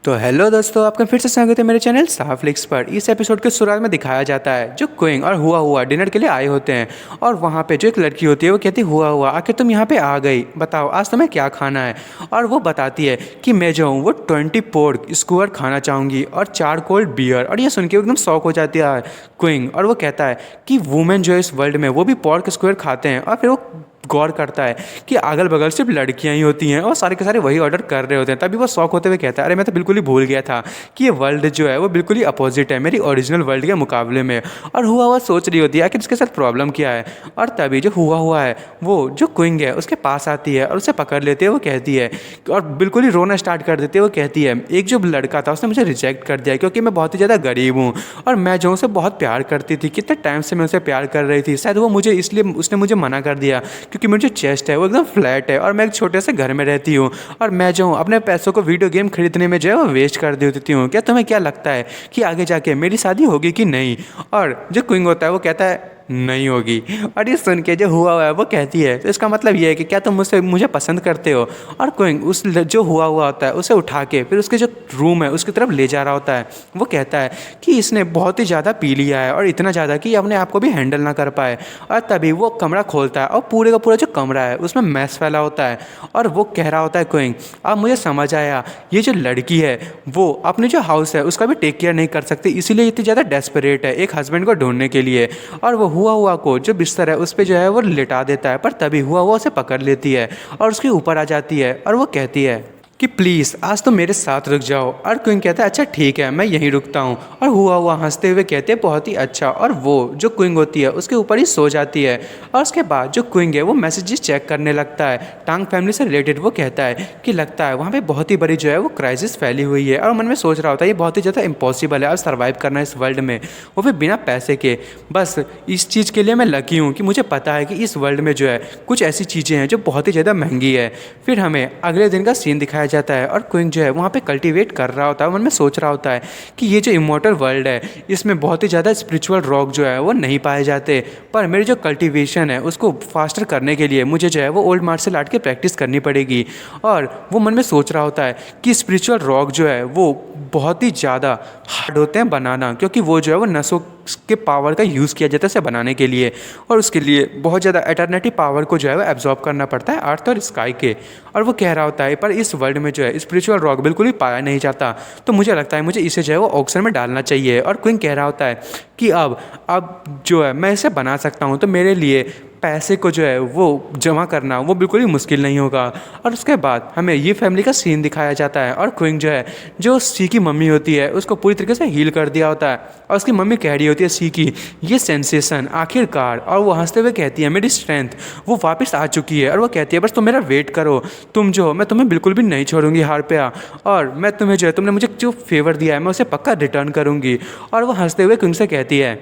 तो हेलो दोस्तों, आपका फिर से स्वागत है मेरे चैनल साफ्लिक्स पर। इस एपिसोड के शुरुआत में दिखाया जाता है जो क्विंग और हुआ हुआ डिनर के लिए आए होते हैं और वहाँ पे जो एक लड़की होती है वो कहती है, हुआ हुआ आखिर तुम यहाँ पे आ गई, बताओ आज तुम्हें क्या खाना है। और वो बताती है कि मैं जो हूँ वो 20 पोर्क स्क्वायर खाना चाहूँगी और 4 कोल्ड बियर। और ये सुन के एकदम शौक हो जाती है क्विंग, और वो कहता है कि वुमेन जो है इस वर्ल्ड में वो भी पोर्क स्क्वायर खाते हैं। और फिर वो गौर करता है कि अगल बगल सिर्फ लड़कियां ही होती हैं और सारे के सारे वही ऑर्डर कर रहे होते हैं। तभी वो शौक होते हुए कहता है, अरे मैं तो बिल्कुल ही भूल गया था कि ये वर्ल्ड जो है वो बिल्कुल ही अपोजिट है मेरी ओरिजिनल वर्ल्ड के मुकाबले में। और हुआ हुआ सोच रही होती है आखिर इसके साथ प्रॉब्लम क्या है। और तभी जो हुआ हुआ है वो जो क्विंग है उसके पास आती है और उसे पकड़ लेती है। वो कहती है और बिल्कुल ही रोना स्टार्ट कर देती है। वो कहती है, एक जो लड़का था उसने मुझे रिजेक्ट कर दिया क्योंकि मैं बहुत ही ज़्यादा गरीब हूँ और मैं जो उसे बहुत प्यार करती थी, कितने टाइम से मैं उसे प्यार कर रही थी। शायद वो मुझे इसलिए उसने मुझे मना कर दिया क्योंकि मेरी जो चेस्ट है वो एकदम फ्लैट है और मैं एक छोटे से घर में रहती हूँ और मैं जो हूँ अपने पैसों को वीडियो गेम खरीदने में जो है वो वेस्ट कर देती हूँ। क्या तुम्हें क्या लगता है कि आगे जाके मेरी शादी होगी कि नहीं। और जो क्विंग होता है वो कहता है नहीं होगी। और ये सुन के जो हुआ हुआ है वो कहती है, तो इसका मतलब ये है कि क्या तुम मुझे पसंद करते हो। और क्विंग उस जो हुआ हुआ होता है उसे उठा के फिर उसके जो रूम है उसकी तरफ ले जा रहा होता है। वो कहता है कि इसने बहुत ही ज़्यादा पी लिया है और इतना ज़्यादा कि अपने आप को भी हैंडल ना कर पाए। और तभी वो कमरा खोलता है और पूरे का पूरा जो कमरा है उसमें मैस फैला होता है। और वो कह रहा होता है, क्विंग अब मुझे समझ आया, ये जो लड़की है वो अपने जो हाउस है उसका भी टेक केयर नहीं कर सकती, इसीलिए इतनी ज़्यादा डेस्परेट है एक हस्बैंड को ढूंढने के लिए। और वो हुआ हुआ को जो बिस्तर है उस पर जो है वो लिटा देता है, पर तभी हुआ हुआ उसे पकड़ लेती है और उसके ऊपर आ जाती है और वो कहती है कि प्लीज़ आज तो मेरे साथ रुक जाओ। और क्विंग कहता है, अच्छा ठीक है मैं यहीं रुकता हूँ। और हुआ हुआ हंसते हुए कहते हैं, बहुत ही अच्छा। और वो जो क्विंग होती है उसके ऊपर ही सो जाती है। और उसके बाद जो क्विंग है वो मैसेजेस चेक करने लगता है टांग फैमिली से रिलेटेड। वो कहता है कि लगता है वहाँ पे बहुत ही बड़ी जो है वो क्राइसिस फैली हुई है और मन में सोच रहा होता है ये बहुत ही ज़्यादा इम्पॉसिबल है और सर्वाइव करना इस वर्ल्ड में, वो भी बिना पैसे के। बस इस चीज़ के लिए मैं लकी हूँ कि मुझे पता है कि इस वर्ल्ड में जो है कुछ ऐसी चीज़ें हैं जो बहुत ही ज़्यादा महंगी है। फिर हमें अगले दिन का सीन दिखाया जाता है और क्विंग जो है वहाँ पे कल्टीवेट कर रहा होता है, मन में सोच रहा होता है कि ये जो इमॉर्टल वर्ल्ड है इसमें बहुत ही ज़्यादा स्पिरिचुअल रॉक जो है वो नहीं पाए जाते, पर मेरी जो कल्टीवेशन है उसको फास्टर करने के लिए मुझे जो है वो ओल्ड मार्शल आर्ट की प्रैक्टिस करनी पड़ेगी। और वो मन में सोच रहा होता है कि स्पिरिचुअल रॉक जो है वो बहुत ही ज़्यादा हार्ड होते हैं बनाना, क्योंकि वो जो है वो नसों के पावर का यूज़ किया जाता है इसे बनाने के लिए, और उसके लिए बहुत ज़्यादा एटर्निटी पावर को जो है वो एब्जॉर्ब करना पड़ता है अर्थ और स्काई के। और वो कह रहा होता है पर इस वर्ल्ड में जो है स्पिरिचुअल रॉक बिल्कुल ही पाया नहीं जाता, तो मुझे लगता है मुझे इसे जो है वो ऑक्शन में डालना चाहिए। और क्विंग कह रहा होता है कि अब जो है मैं इसे बना सकता हूँ, तो मेरे लिए पैसे को जो है वो जमा करना वो बिल्कुल ही मुश्किल नहीं होगा। और उसके बाद हमें ये फैमिली का सीन दिखाया जाता है और क्विंग जो है जो सी की मम्मी होती है उसको पूरी तरीके से हील कर दिया होता है और उसकी मम्मी कह रही होती है सी की ये सेंसेशन आखिरकार, और वो हंसते हुए कहती है मेरी स्ट्रेंथ वो वापस आ चुकी है। और वो कहती है बस तुम मेरा वेट करो, तुम जो हो मैं तुम्हें बिल्कुल भी नहीं छोड़ूंगी हार पे आ, और मैं तुम्हें जो है तुमने मुझे जो फेवर दिया है मैं उसे पक्का रिटर्न करूँगी। और वो हंसते हुए क्विंग से कहती है,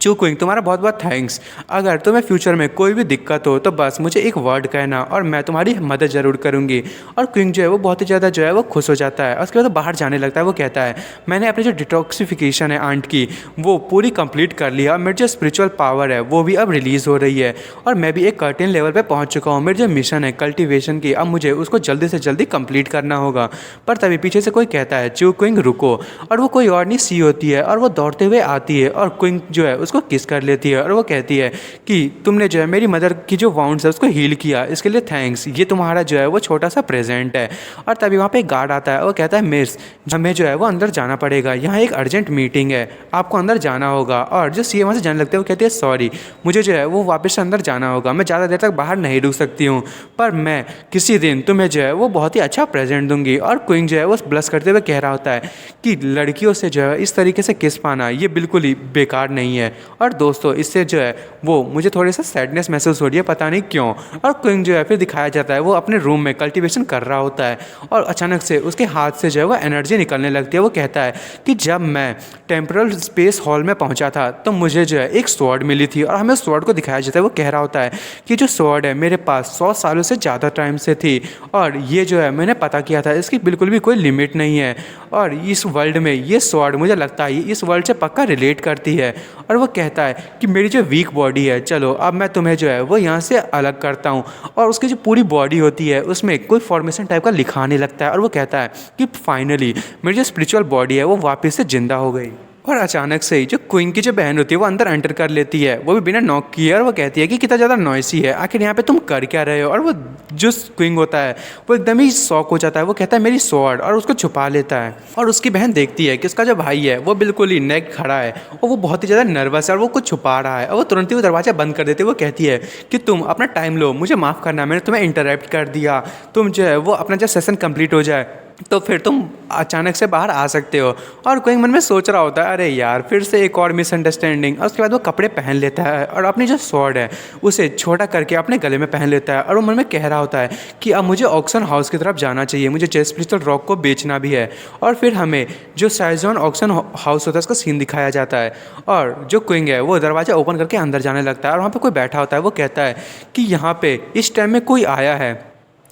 क्विंग तुम्हारा बहुत बहुत थैंक्स, अगर तुम्हें फ्यूचर में कोई भी दिक्कत हो तो बस मुझे एक वर्ड कहना और मैं तुम्हारी मदद ज़रूर करूँगी। और क्विंग जो है वो बहुत ही ज़्यादा जो है वो खुश हो जाता है। उसके बाद बाहर जाने लगता है। वो कहता है मैंने अपनी जो डिटॉक्सिफिकेशन है आंट की वो पूरी कंप्लीट कर लिया, मेरी जो स्पिरिचुअल पावर है वो भी अब रिलीज़ हो रही है और मैं भी एक कर्टेन लेवल पर पहुँच चुका हूँ। मेरी जो मिशन है कल्टिवेशन की अब मुझे उसको जल्दी से जल्दी कंप्लीट करना होगा। पर तभी पीछे से कोई कहता है क्विंग रुको, और वो कोई और नहीं सी होती है और वो दौड़ते हुए आती है और क्विंग जो है उसको किस कर लेती है और वो कहती है कि तुमने जो है मेरी मदर की जो वाउंड्स है उसको हील किया, इसके लिए थैंक्स, ये तुम्हारा जो है वो छोटा सा प्रेजेंट है। और तभी वहाँ पे एक गार्ड आता है और कहता है मिस हमें जो है वो अंदर जाना पड़ेगा, यहाँ एक अर्जेंट मीटिंग है, आपको अंदर जाना होगा। और जो सी वहाँ से जाने लगते हैं वो कहती है सॉरी मुझे जो है वो वापस से अंदर जाना होगा, मैं ज़्यादा देर तक बाहर नहीं रुक सकती हूँ, पर मैं किसी दिन तुम्हें जो है वो बहुत ही अच्छा प्रेजेंट दूंगी। और क्विंग जो है वो ब्लश करते हुए कह रहा होता है कि लड़कियों से जो है इस तरीके से किस पाना ये बिल्कुल ही बेकार नहीं है। और दोस्तों इससे जो है वो मुझे थोड़ी सा सैडनेस महसूस हो रही है, पता नहीं क्यों। और क्विंग जो है फिर दिखाया जाता है वो अपने रूम में कल्टीवेशन कर रहा होता है और अचानक से उसके हाथ से जो है वो एनर्जी निकलने लगती है। वो कहता है कि जब मैं टेम्परल स्पेस हॉल में पहुंचा था तो मुझे जो है एक स्वॉर्ड मिली थी, और हमें स्वॉर्ड को दिखाया जाता है। वो कह रहा होता है कि जो स्वॉर्ड है मेरे पास 100 सालों से ज़्यादा टाइम से थी और ये जो है मैंने पता किया था इसकी बिल्कुल भी कोई लिमिट नहीं है। और इस वर्ल्ड में ये स्वॉर्ड मुझे लगता है इस वर्ल्ड से पक्का रिलेट करती है। और वो कहता है कि मेरी जो वीक बॉडी है, चलो अब मैं तुम्हें जो है वो यहाँ से अलग करता हूँ। और उसकी जो पूरी बॉडी होती है उसमें कोई फॉर्मेशन टाइप का लिखा आने लगता है और वो कहता है कि फाइनली मेरी जो स्पिरिचुअल बॉडी है वो वापस से जिंदा हो गई। और अचानक से ही जो क्वीन की जो बहन होती है वो अंदर एंटर कर लेती है, वो भी बिना नॉक किए। और वो कहती है कि कितना ज़्यादा नॉइसी है, आखिर यहाँ पे तुम कर क्या रहे हो। और वो जो क्वीन होता है वो एकदम ही शॉक हो जाता है, वो कहता है मेरी स्वॉर्ड, और उसको छुपा लेता है। और उसकी बहन देखती है कि उसका जो भाई है वो बिल्कुल ही नेक खड़ा है और वो बहुत ही ज़्यादा नर्वस है और वो कुछ छुपा रहा है। और वो तुरंत ही वो दरवाज़ा बंद कर देती है। वो कहती है कि तुम अपना टाइम लो, मुझे माफ़ करना, मैंने तुम्हें इंटरप्ट कर दिया, तुम जो है वो अपना जब सेशन कंप्लीट हो जाए तो फिर तुम अचानक से बाहर आ सकते हो। और कोई मन में सोच रहा होता है अरे यार फिर से एक और मिसअंडरस्टैंडिंग। और उसके बाद वो कपड़े पहन लेता है और अपनी जो स्वॉर्ड है उसे छोटा करके अपने गले में पहन लेता है। और वो मन में कह रहा होता है कि अब मुझे ऑक्शन हाउस की तरफ जाना चाहिए, मुझे जेस्पिस्टल रॉक को बेचना भी है। और फिर हमें जो साइजोन ऑक्शन हाउस होता है उसका सीन दिखाया जाता है और जो क्विंग है वो दरवाज़ा ओपन करके अंदर जाने लगता है और वहाँ पर कोई बैठा होता है। वो कहता है कि यहाँ पे इस टाइम में कोई आया है,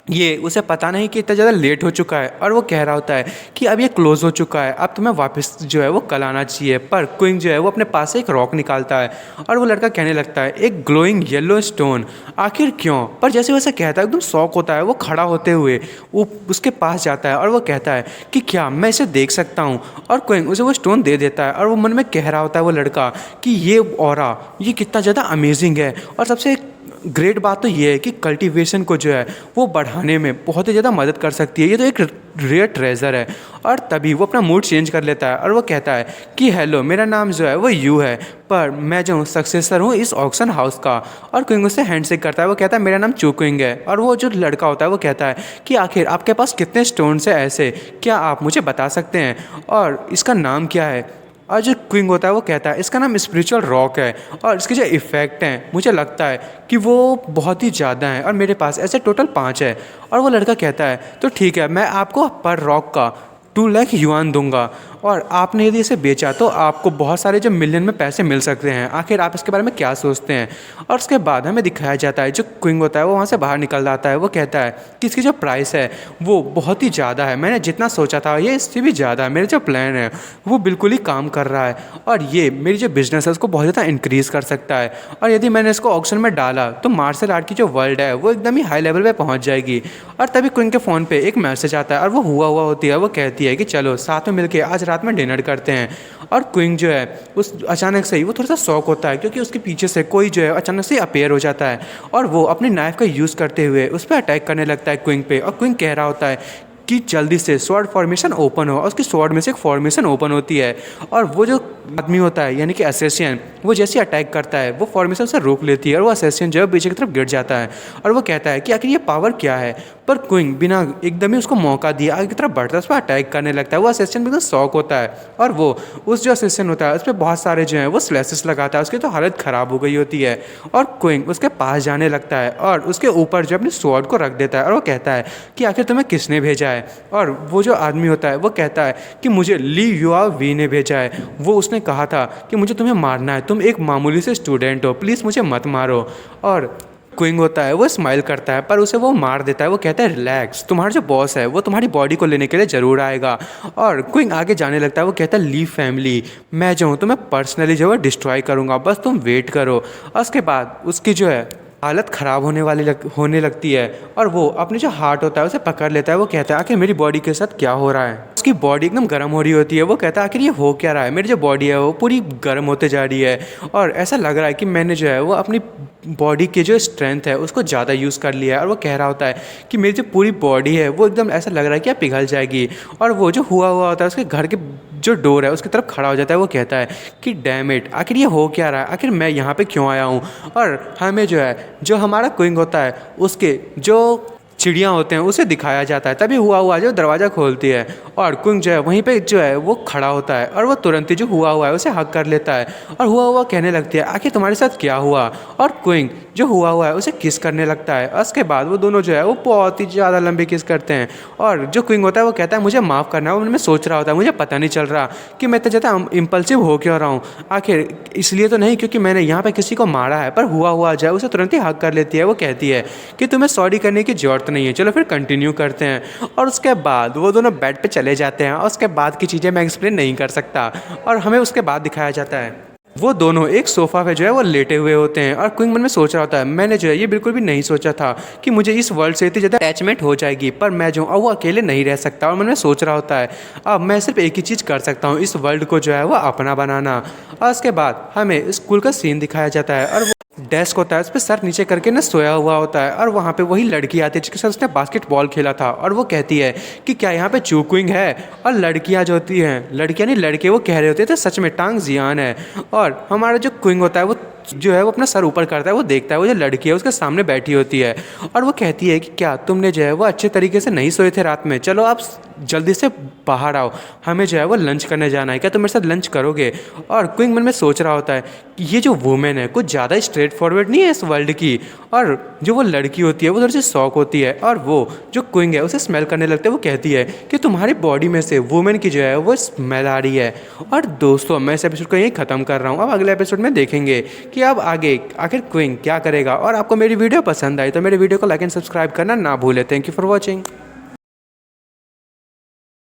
ये उसे पता नहीं कि इतना ज़्यादा लेट हो चुका है। और वो कह रहा होता है कि अब ये क्लोज़ हो चुका है, अब तुम्हें वापस जो है वो कल आना चाहिए। पर क्विंग जो है वो अपने पास से एक रॉक निकालता है और वो लड़का कहने लगता है एक ग्लोइंग येलो स्टोन, आखिर क्यों। पर जैसे वैसे कहता है एकदम शॉक होता है, वो खड़ा होते हुए वो उसके पास जाता है और वो कहता है कि क्या मैं इसे देख सकता हूँ। और क्विंग उसे वो स्टोन दे देता है और वो मन में कह रहा होता है वो लड़का कि ये ऑरा ये कितना ज़्यादा अमेजिंग है। और सबसे ग्रेट बात तो ये है कि कल्टीवेशन को जो है वो बढ़ाने में बहुत ही ज़्यादा मदद कर सकती है, ये तो एक रेयर ट्रेजर है। और तभी वो अपना मूड चेंज कर लेता है और वो कहता है कि हेलो मेरा नाम जो है वो यू है, पर मैं जो सक्सेसर हूँ इस ऑक्शन हाउस का। और क्विंग उससे हैंडशेक करता है, वो कहता है मेरा नाम चू क्विंग है। और वो जो लड़का होता है वो कहता है कि आखिर आपके पास कितने स्टोन्स हैं ऐसे, क्या आप मुझे बता सकते हैं, और इसका नाम क्या है। और जो क्विंग होता है वो कहता है इसका नाम स्पिरिचुअल रॉक है और इसके जो इफ़ेक्ट हैं मुझे लगता है कि वो बहुत ही ज़्यादा हैं और मेरे पास ऐसे टोटल 5 है। और वो लड़का कहता है तो ठीक है, मैं आपको पर रॉक का 2 लाख युआन दूंगा और आपने यदि इसे बेचा तो आपको बहुत सारे जो मिलियन में पैसे मिल सकते हैं, आखिर आप इसके बारे में क्या सोचते हैं। और उसके बाद हमें दिखाया जाता है जो क्विंग होता है वो वहाँ से बाहर निकल जाता है। वो कहता है कि इसकी जो प्राइस है वो बहुत ही ज़्यादा है, मैंने जितना सोचा था ये इससे भी ज़्यादा है, मेरे जो प्लान है वो बिल्कुल ही काम कर रहा है और ये मेरी जो बिज़नेस है उसको बहुत ज़्यादा इंक्रीज़ कर सकता है। और यदि मैंने इसको ऑक्शन में डाला तो मार्शल आर्ट की जो वर्ल्ड है वो एकदम ही हाई लेवल पे पहुंच जाएगी। और तभी क्विंग के फ़ोन पे एक मैसेज आता है और वो हुआ होती है। वो कहती है कि चलो साथ में मिलके आज रात में डिनर करते हैं। और क्विंग जो है उस अचानक से ही वो थोड़ा सा शॉक होता है क्योंकि उसके पीछे से कोई जो है अचानक से अपेयर हो जाता है और वो अपने नाइफ का यूज़ करते हुए उस पर अटैक करने लगता है क्विंग पे। और क्विंग कह रहा होता है कि जल्दी से स्वॉर्ड फॉर्मेशन ओपन हो, और उसकी स्वॉर्ड में से एक फॉर्मेशन ओपन होती है और वो जो आदमी होता है यानी कि असैसिन वो जैसे अटैक करता है वो फॉर्मेशन से रोक लेती है और वो असैसिन जो है पीछे की तरफ गिर जाता है। और वो कहता है कि आखिर ये पावर क्या है, पर क्विंग बिना एकदम ही उसको मौका दिया आगे की तरफ बढ़ता है, उस पर अटैक करने लगता है। वो असैसिन बिल्कुल शॉक होता है और वो उस जो असैसिन होता है उस पर बहुत सारे जो हैं वो स्लैसेस लगाता है, उसकी तो हालत ख़राब हो गई होती है। और क्विंग उसके पास जाने लगता है और उसके ऊपर जो अपनी स्वॉर्ड को रख देता है और वो कहता है कि आखिर तुम्हें किसने भेजा है। और वो जो आदमी होता है वो कहता है कि मुझे ली युआ वी ने भेजा है, वो उसने कहा था कि मुझे तुम्हें मारना है, तुम एक मामूली से स्टूडेंट हो, प्लीज़ मुझे मत मारो। और क्विंग होता है वो स्माइल करता है पर उसे वो मार देता है। वो कहता है रिलैक्स, तुम्हारा जो बॉस है वो तुम्हारी बॉडी को लेने के लिए ज़रूर आएगा। और क्विंग आगे जाने लगता है, वो कहता है लीव फैमिली, मैं जो हूँ तुम्हें पर्सनली जो है डिस्ट्रॉय करूँगा, बस तुम वेट करो। और उसके बाद उसकी जो है हालत ख़राब होने लगती है और वो अपने जो हार्ट होता है उसे पकड़ लेता है। वो कहता है आखिर मेरी बॉडी के साथ क्या हो रहा है। उसकी बॉडी एकदम गर्म हो रही होती है। वो कहता है आखिर ये हो क्या रहा है, मेरी जो बॉडी है वो पूरी गर्म होते जा रही है और ऐसा लग रहा है कि मैंने जो है वो अपनी बॉडी की जो स्ट्रेंथ है उसको ज़्यादा यूज़ कर लिया है। और वो कह रहा होता है कि मेरी जो पूरी बॉडी है वो एकदम ऐसा लग रहा है कि पिघल जाएगी। और वो जो हुआ होता है उसके घर के जो डोर है उसकी तरफ खड़ा हो जाता है। वो कहता है कि डैम इट, आखिर ये हो क्या रहा है, आखिर मैं यहाँ पे क्यों आया हूँ। और हमें जो है जो हमारा क्विंग होता है उसके जो चिड़ियाँ होते हैं उसे दिखाया जाता है। तभी हुआ जो दरवाज़ा खोलती है और क्विंग जो है वहीं पे जो है वो खड़ा होता है और वो तुरंत ही जो हुआ है उसे हक कर लेता है और हुआ कहने लगती है आखिर तुम्हारे साथ क्या हुआ। और क्विंग जो हुआ है उसे किस करने लगता है। उसके बाद वो दोनों जो है वो बहुत ही ज़्यादा लंबी किस करते हैं और जो क्विंग होता है वो कहता है मुझे माफ़ करना है। वो मैं सोच रहा होता है मुझे पता नहीं चल रहा कि मैं इतना ज़्यादा इम्पल्सिव हो क्यों रहा हूँ। आखिर इसलिए तो नहीं क्योंकि मैंने यहाँ पे किसी को मारा है। पर हुआ जाए उसे तुरंत ही हक कर लेती है। वो कहती है कि तुम्हें सॉरी करने की ज़रूरत नहीं है, चलो फिर कंटिन्यू करते हैं। और उसके बाद वो दोनों बेड पे चले जाते हैं और उसके बाद की चीज़ें मैं एक्सप्लेन नहीं कर सकता। और हमें उसके बाद दिखाया जाता है वो दोनों एक सोफ़ा पे जो है वो लेटे हुए होते हैं और क्विंग मन में सोच रहा होता है मैंने जो है ये बिल्कुल भी नहीं सोचा था कि मुझे इस वर्ल्ड से इतनी ज़्यादा अटैचमेंट हो जाएगी, पर मैं जो वो अकेले नहीं रह सकता। और मन में सोच रहा होता है अब मैं सिर्फ एक ही चीज़ कर सकता हूँ, इस वर्ल्ड को जो है वो अपना बनाना। और उसके बाद हमें स्कूल का सीन दिखाया जाता है और डेस्क होता है उस पर सर नीचे करके ना सोया हुआ होता है और वहाँ पे वही लड़की आती है जिसके साथ उसने बास्केटबॉल खेला था। और वो कहती है कि क्या यहाँ पे चूक्विंग है। और लड़कियाँ जो होती हैं, लड़कियाँ नहीं लड़के, वो कह रहे होते थे सच में टांग जियान है। और हमारा जो क्विंग होता है वो जो है वो अपना सर ऊपर करता है, वो देखता है वो जो लड़की है उसके सामने बैठी होती है और वो कहती है कि क्या तुमने जो है वो अच्छे तरीके से नहीं सोए थे रात में, चलो आप जल्दी से बाहर आओ, हमें जो है वो लंच करने जाना है, क्या तुम मेरे साथ लंच करोगे। और क्विंग मन में सोच रहा होता है कि ये जो वुमेन है कुछ ज़्यादा स्ट्रेट फॉरवर्ड नहीं है इस वर्ल्ड की। और जो वो लड़की होती है वो थोड़ी सी शौक होती है और वो जो क्विंग है उसे स्मेल करने लगता है। वो कहती है कि तुम्हारी बॉडी में से वुमेन की जो है वो स्मेल आ रही है। और दोस्तों मैं इस एपिसोड को यहीं ख़त्म कर रहा हूँ। अब अगले एपिसोड में देखेंगे कि अब आगे आखिर क्विंग क्या करेगा। और आपको मेरी वीडियो पसंद आई तो मेरे वीडियो को लाइक एंड सब्सक्राइब करना ना भूलें। Thank you for watching.